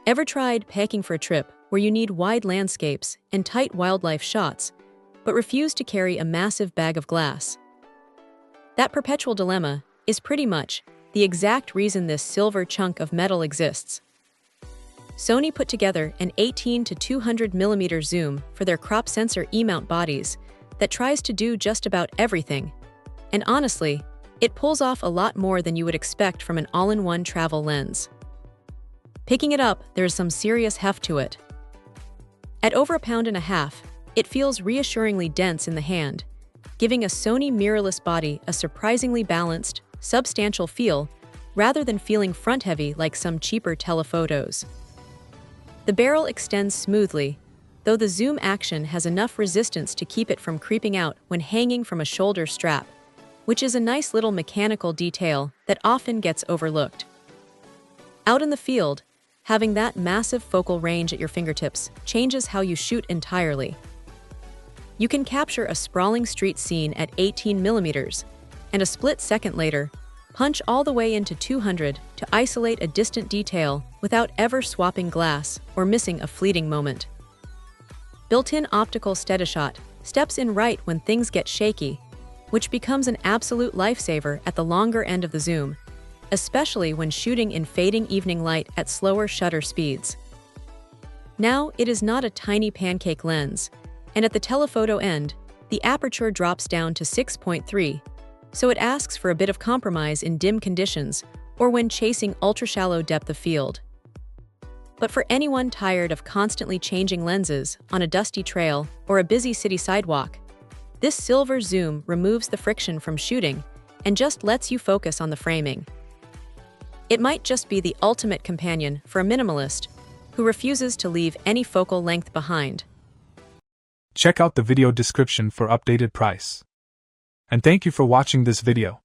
Ever tried packing for a trip where you need wide landscapes and tight wildlife shots, but refuse to carry a massive bag of glass? That perpetual dilemma is pretty much the exact reason this silver chunk of metal exists. Sony put together an 18 to 200mm zoom for their crop sensor E-mount bodies that tries to do just about everything. And honestly, it pulls off a lot more than you would expect from an all-in-one travel lens. Picking it up, there's some serious heft to it. At over 1.5 pounds, it feels reassuringly dense in the hand, giving a Sony mirrorless body a surprisingly balanced, substantial feel rather than feeling front-heavy like some cheaper telephotos. The barrel extends smoothly, though the zoom action has enough resistance to keep it from creeping out when hanging from a shoulder strap, which is a nice little mechanical detail that often gets overlooked. Out in the field, having that massive focal range at your fingertips changes how you shoot entirely. You can capture a sprawling street scene at 18mm, and a split second later, punch all the way into 200 to isolate a distant detail without ever swapping glass or missing a fleeting moment. Built-in optical steadishot steps in right when things get shaky, which becomes an absolute lifesaver at the longer end of the zoom, especially when shooting in fading evening light at slower shutter speeds. Now, it is not a tiny pancake lens, and at the telephoto end, the aperture drops down to 6.3, so it asks for a bit of compromise in dim conditions or when chasing ultra-shallow depth of field. But for anyone tired of constantly changing lenses on a dusty trail or a busy city sidewalk, this silver zoom removes the friction from shooting and just lets you focus on the framing. It might just be the ultimate companion for a minimalist who refuses to leave any focal length behind. Check out the video description for updated price. And thank you for watching this video.